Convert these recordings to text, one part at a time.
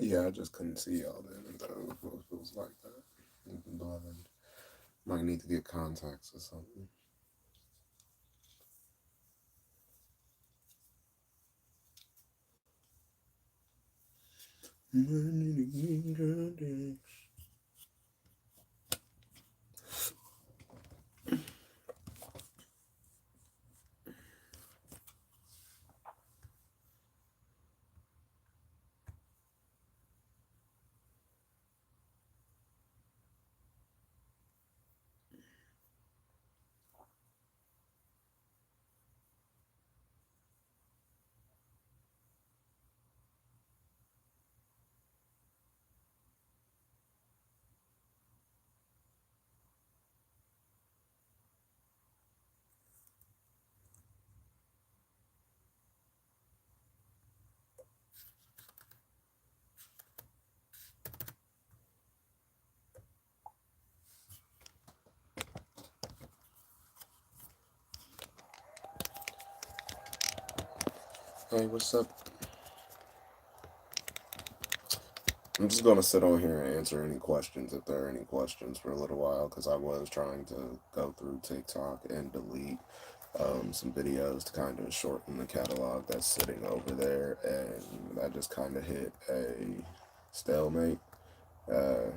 Yeah, I just couldn't see y'all then, and it was like that. Blind. Might need to get contacts or something. Hey, what's up? I'm just gonna sit on here and answer any questions if there are any questions for a little while because I was trying to go through TikTok and delete some videos to kind of shorten the catalog that's sitting over there, and that just kind of hit a stalemate uh,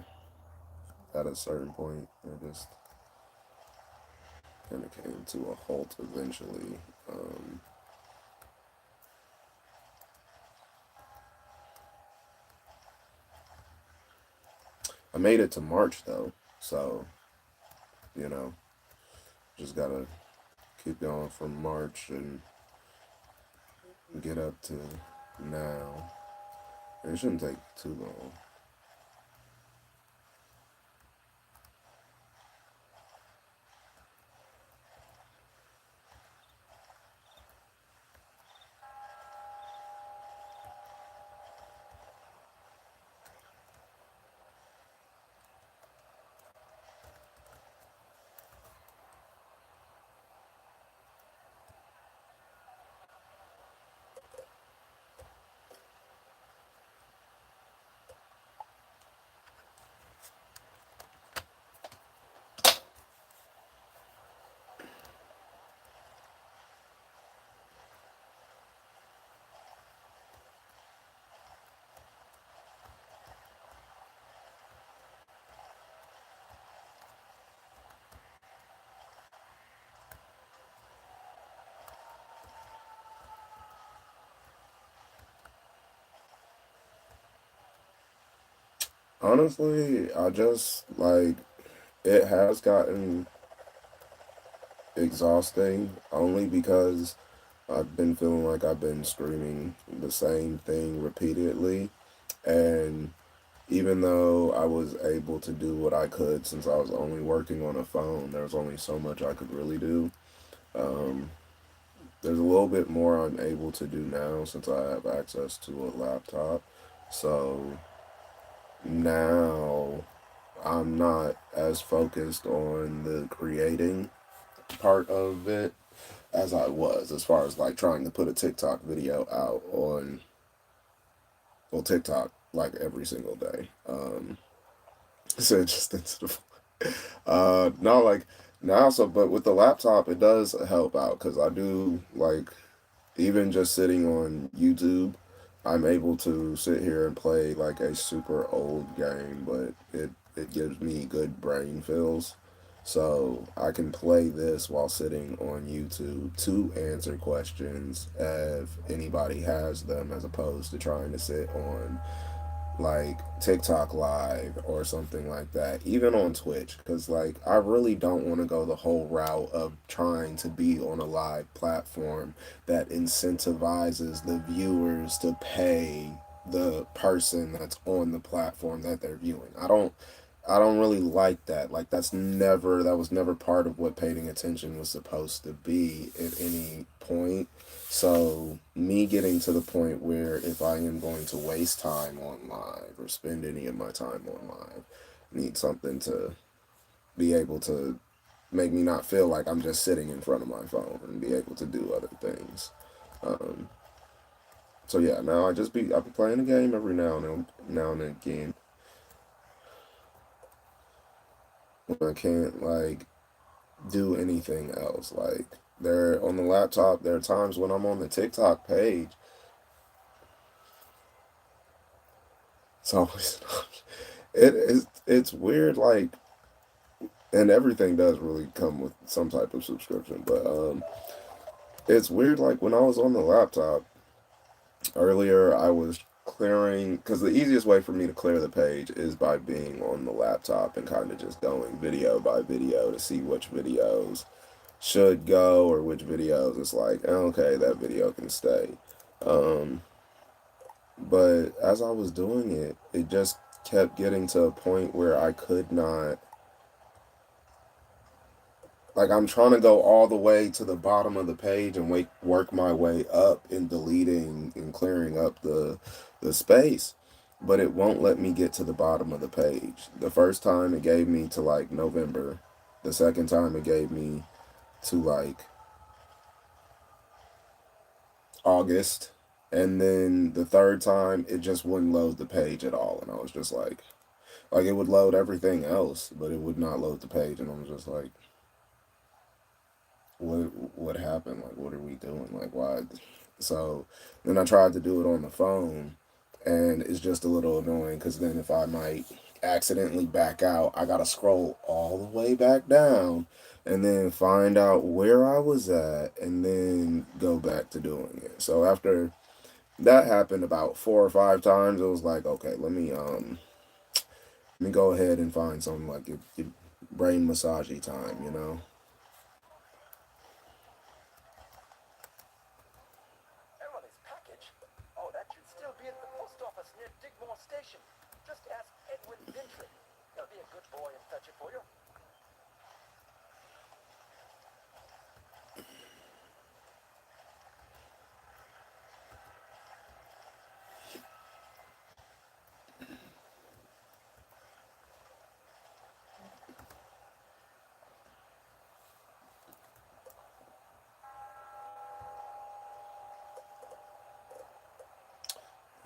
at a certain point. It just kind of came to a halt eventually. Um, I made it to March though, so you know, just gotta keep going from March and get up to now. It shouldn't take too long. Honestly, I just like it has gotten exhausting only because I've been feeling like I've been screaming the same thing repeatedly. And even though I was able to do what I could since I was only working on a phone, there was only so much I could really do. Um, there's a little bit more I'm able to do now since I have access to a laptop. So now I'm not as focused on the creating part of it as I was, as far as like trying to put a TikTok video out on, well, TikTok like every single day. So it just instead of not like now, so but with the laptop it does help out because I do like even just sitting on YouTube, I'm able to sit here and play like a super old game, but it gives me good brain fills. So I can play this while sitting on YouTube to answer questions if anybody has them, as opposed to trying to sit on like TikTok live or something like that, even on Twitch, because like I really don't want to go the whole route of trying to be on a live platform that incentivizes the viewers to pay the person that's on the platform that they're viewing. I don't really like that. Like that was never part of what paying attention was supposed to be at any point. So me getting to the point where if I am going to waste time on live or spend any of my time on live, I need something to be able to make me not feel like I'm just sitting in front of my phone and be able to do other things. Um, So yeah, now I be playing the game every now and again when I can't like do anything else. Like there on the laptop, there are times when I'm on the TikTok page. It's always it's weird like, and everything does really come with some type of subscription, but it's weird like when I was on the laptop earlier, I was clearing because the easiest way for me to clear the page is by being on the laptop and kind of just going video by video to see which videos should go or which videos it's like, okay, that video can stay. Um, but as I was doing it, it just kept getting to a point where I could not, like, I'm trying to go all the way to the bottom of the page and work my way up in deleting and clearing up the space, but it won't let me get to the bottom of the page. The first time it gave me to like November. The second time it gave me to like August. And then the third time it just wouldn't load the page at all. And I was just like it would load everything else, but it would not load the page. And I was just like, what happened? Like, what are we doing? Like, why? So then I tried to do it on the phone, and it's just a little annoying because then if I might accidentally back out, I gotta scroll all the way back down and then find out where I was at and then go back to doing it. So after that happened about 4 or 5 times, it was like, okay, let me go ahead and find something like your brain massagey time, you know? Emily's package? Oh, that should still be at the post office near Digmore Station. Just ask Edwin Bintry. He'll be a good boy and fetch it for you.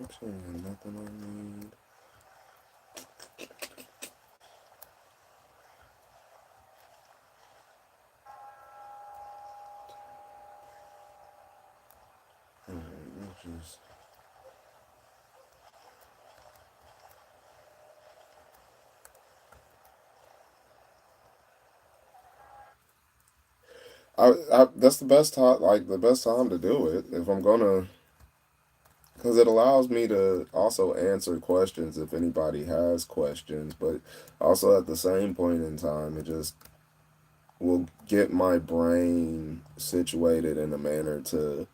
Actually, nothing I need. Alright, just that's the best time, like the best time to do it if I'm gonna, because it allows me to also answer questions if anybody has questions, but also at the same point in time, it just will get my brain situated in a manner to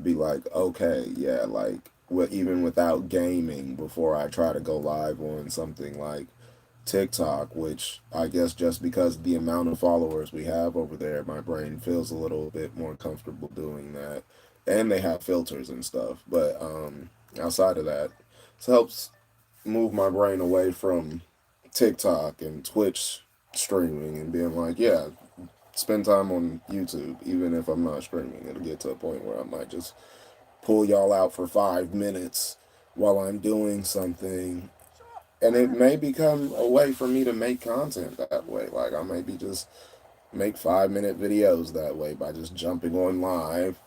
be like, okay, yeah, like even without gaming, before I try to go live on something like TikTok, which I guess just because the amount of followers we have over there, my brain feels a little bit more comfortable doing that. And they have filters and stuff. But outside of that, it helps move my brain away from TikTok and Twitch streaming and being like, yeah, spend time on YouTube, even if I'm not streaming. It'll get to a point where I might just pull y'all out for 5 minutes while I'm doing something, Sure, and it whatever. may become a way for me to make content that way. Like I maybe just make 5 minute videos that way by just jumping on live,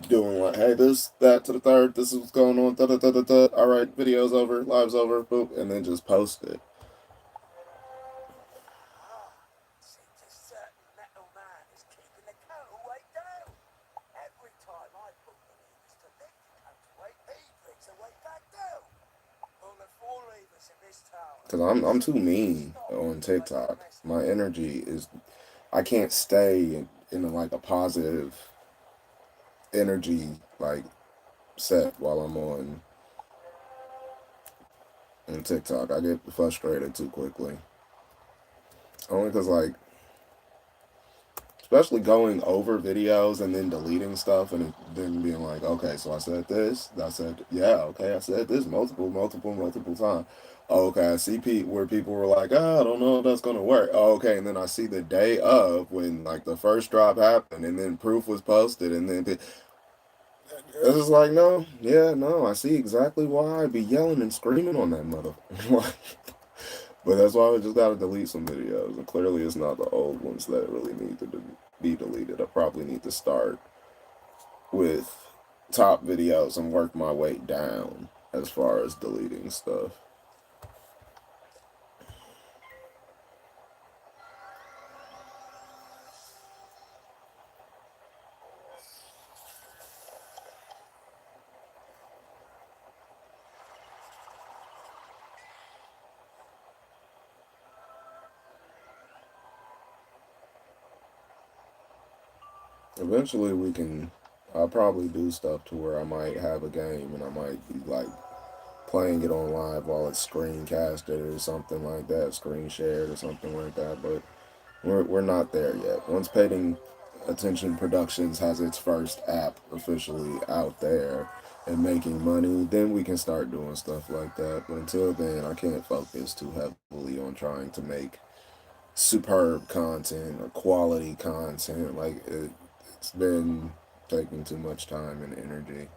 doing like, hey, this, that to the third, this is what's going on, da da da da da. All right, video's over, live's over, boop, and then just post it. Ah, seems a certain metal man is keeping the counterweight down. Every time I put the levers to lift the counterweight, he brings the weight back down. Only 4 levers in this tower. Cause I'm So too you can mean stop on making a TikTok. mess My now. energy is, I can't stay in like a positive energy like set while I'm on TikTok. I get frustrated too quickly. Only because like, especially going over videos and then deleting stuff and then being like, okay, so I said this, I said, yeah, okay, I said this multiple times. Oh, okay, I see where people were like, oh, I don't know if that's gonna work. Oh, okay, and then I see the day of when like the first drop happened, and then proof was posted, and then It's just like, no, yeah, no, I see exactly why I'd be yelling and screaming on that mother. Like, but that's why I just gotta delete some videos. And clearly, it's not the old ones that really need to be deleted. I probably need to start with top videos and work my way down as far as deleting stuff. Eventually, we can. I'll probably do stuff to where I might have a game and I might be like playing it on live while it's screencasted or something like that, screen shared or something like that. But we're not there yet. Once Painting Attention Productions has its first app officially out there and making money, then we can start doing stuff like that. But until then, I can't focus too heavily on trying to make superb content or quality content. Like it's been taking too much time and energy.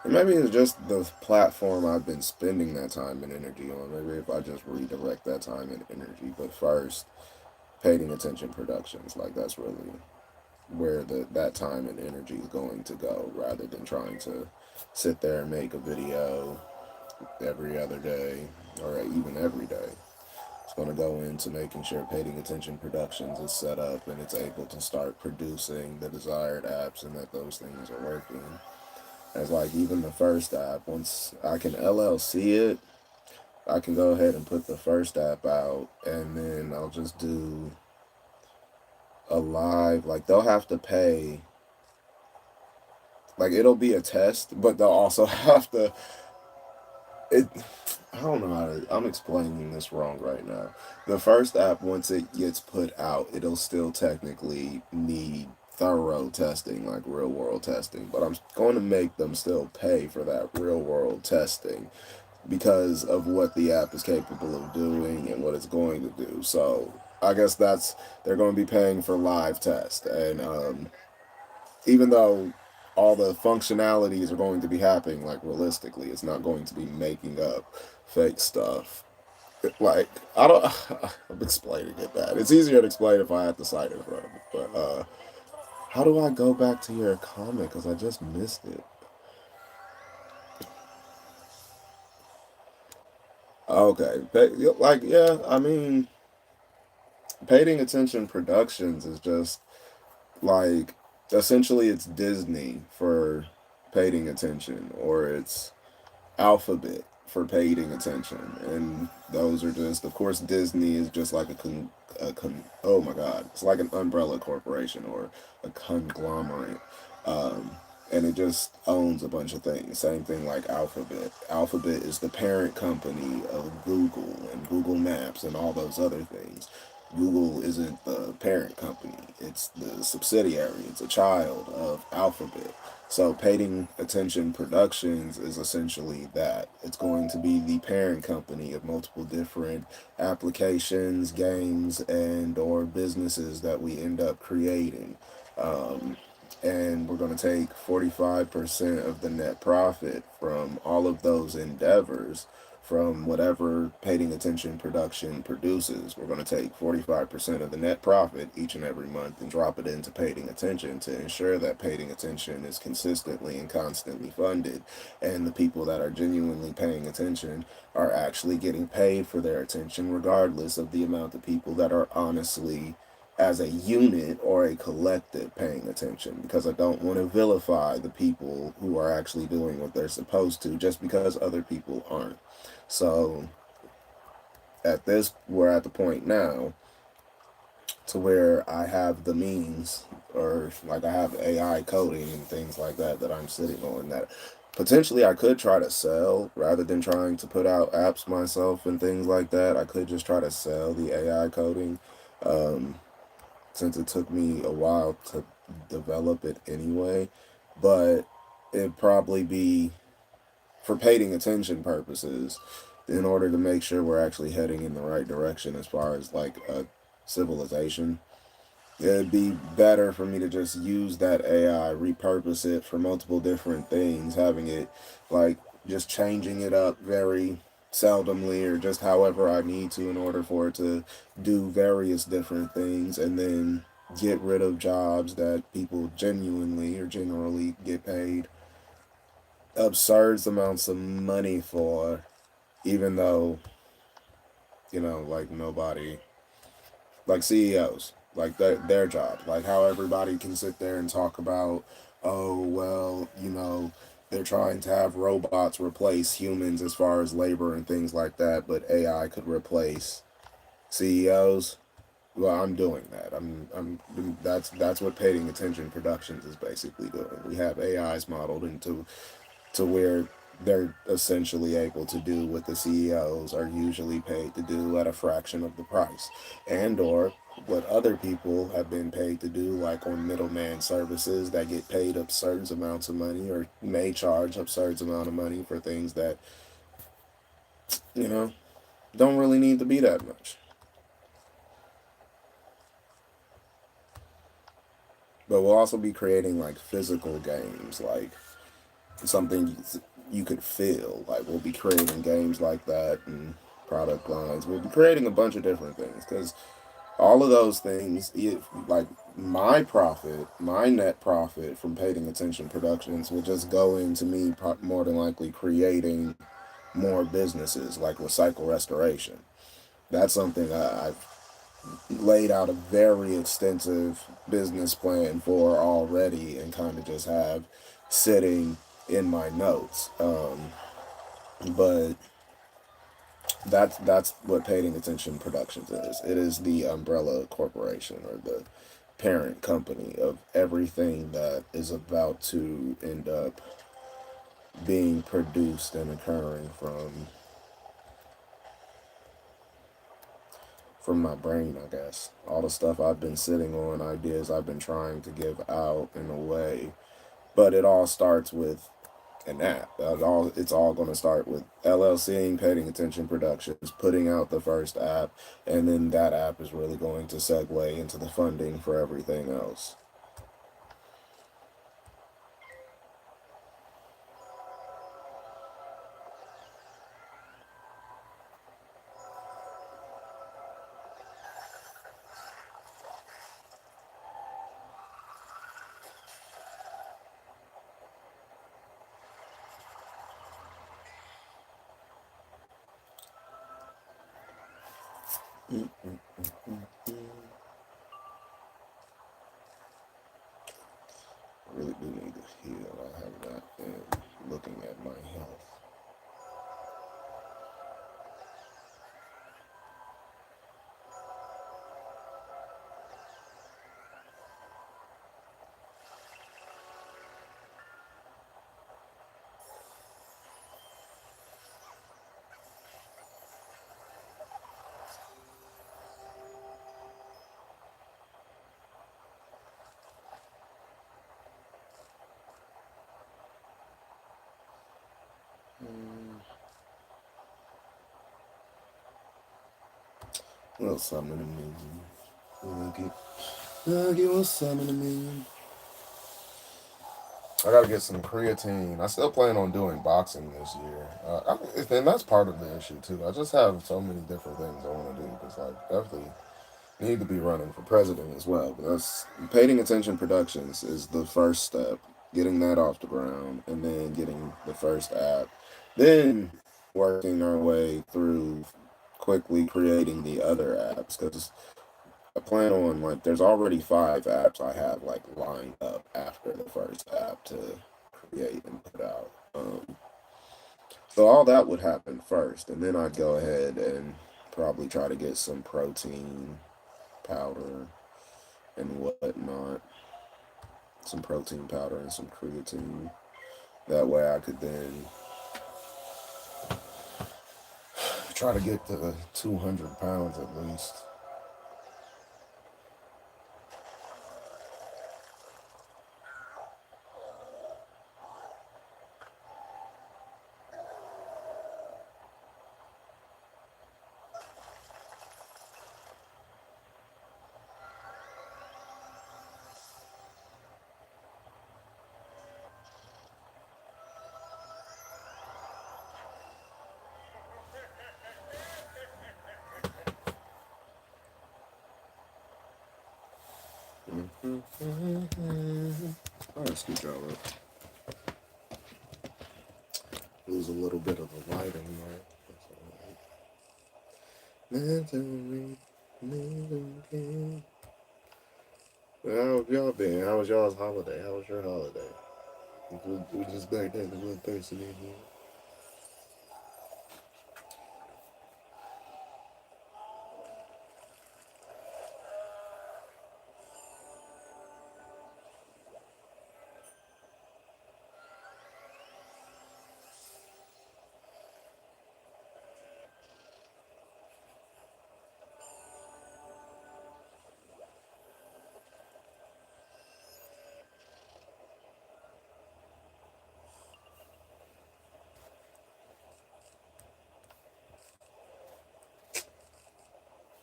And maybe it's just the platform I've been spending that time and energy on. Maybe if I just redirect that time and energy. But first, Painting Attention Productions, like that's really where that time and energy is going to go, rather than trying to sit there and make a video every other day or even every day. It's going to go into making sure Painting Attention Productions is set up and it's able to start producing the desired apps and that those things are working. As like even the first app, once I can LLC it, I can go ahead and put the first app out and then I'll just do a live, like they'll have to pay, like it'll be a test, but they'll also have to, it, I don't know how to, I'm explaining this wrong right now. The first app, once it gets put out, it'll still technically need thorough testing, like real world testing, but I'm going to make them still pay for that real world testing because of what the app is capable of doing and what it's going to do. So I guess that's, they're going to be paying for live test. And even though all the functionalities are going to be happening, like realistically, it's not going to be making up fake stuff. Like, I don't, I'm explaining it bad. It's easier to explain if I have the site in front of me. But how do I go back to your comment? Because I just missed it. Okay. Like, yeah, I mean, Painting Attention Productions is just like essentially it's Disney for paying attention, or it's Alphabet for paying attention, and those are just, of course, Disney is just like oh my god, it's like an umbrella corporation or a conglomerate. Um, and it just owns a bunch of things. Same thing like Alphabet. Alphabet is the parent company of Google and Google Maps and all those other things. Google isn't the parent company, it's the subsidiary, it's a child of Alphabet. So, Painting Attention Productions is essentially that. It's going to be the parent company of multiple different applications, games, and or businesses that we end up creating. Um, and we're going to take 45% of the net profit from all of those endeavors, from whatever Painting Attention Production produces. We're going to take 45% of the net profit each and every month and drop it into Painting Attention to ensure that Painting Attention is consistently and constantly funded, and the people that are genuinely paying attention are actually getting paid for their attention, regardless of the amount of people that are honestly, as a unit or a collective, paying attention, because I don't want to vilify the people who are actually doing what they're supposed to just because other people aren't. So we're at the point now to where I have the means, or like I have AI coding and things like that that I'm sitting on, that potentially I could try to sell rather than trying to put out apps myself and things like that. I could just try to sell the AI coding, um, since it took me a while to develop it anyway. But it'd probably be for paying attention purposes. in order to make sure we're actually heading in the right direction as far as like a civilization. It'd be better for me to just use that AI, repurpose it for multiple different things, having it like just changing it up very seldomly or just however I need to in order for it to do various different things, and then get rid of jobs that people genuinely or generally get paid absurd amounts of money for, even though, like nobody, like CEOs, like their job, like how everybody can sit there and talk about, oh well, they're trying to have robots replace humans as far as labor and things like that, but AI could replace CEOs. Well, I'm doing that. That's what Paying Attention Productions is basically doing. We have AIs modeled to where they're essentially able to do what the CEOs are usually paid to do at a fraction of the price, and or what other people have been paid to do, like on middleman services that get paid absurd amounts of money or may charge absurd amount of money for things that you know don't really need to be that much. But we'll also be creating like physical games, like something you could feel. Like we'll be creating games like that and product lines. We'll be creating a bunch of different things because all of those things, like my net profit from Paying Attention Productions will just go into me more than likely creating more businesses like recycle restoration. That's something I've laid out a very extensive business plan for already and kind of just have sitting in my notes. But that's what Paying Attention Productions is. It is the umbrella corporation or the parent company of everything that is about to end up being produced and occurring from my brain, I guess. All the stuff I've been sitting on, ideas I've been trying to give out in a way. But it all starts with an app. It's all going to start with LLCing, Paying Attention Productions, putting out the first app, and then that app is really going to segue into the funding for everything else. I really do need to heal. I have not been looking at my health. Well, summon a million. I'll get one summon a million. I gotta get some creatine. I still plan on doing boxing this year. And that's part of the issue too. I just have so many different things I want to do. Because like definitely need to be running for president as well. But that's Paying Attention Productions is the first step. Getting that off the ground, and then getting the first app, then working our way through quickly creating the other apps. Because I plan on like there's already 5 apps I have like lined up after the first app to create and put out. So all that would happen first, and then I'd go ahead and probably try to get some protein powder and whatnot, some protein powder and some creatine. That way I could then try to get to 200 pounds at least. Alright, scoot y'all up. Lose a little bit of the lighting there. How have y'all been? How was y'all's holiday? How was your holiday? We just back there the one person in here.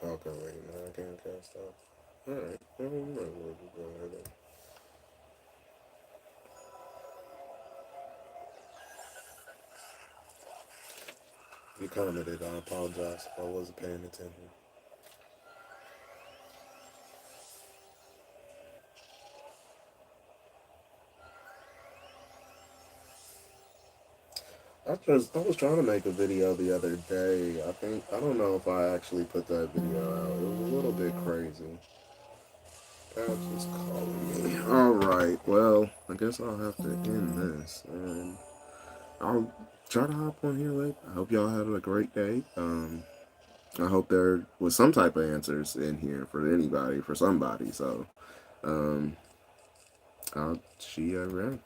Okay, wait, no, I can't cast off. Alright, well, we might as well just go ahead and. You commented, I apologize if I wasn't paying attention. I was trying to make a video the other day. I don't know if I actually put that video out. It was a little bit crazy. Perhaps it's calling me. Alright, well, I guess I'll have to end this. And I'll try to hop on here later. I hope y'all had a great day. I hope there was some type of answers in here for anybody, for somebody. So, um, I'll see you around.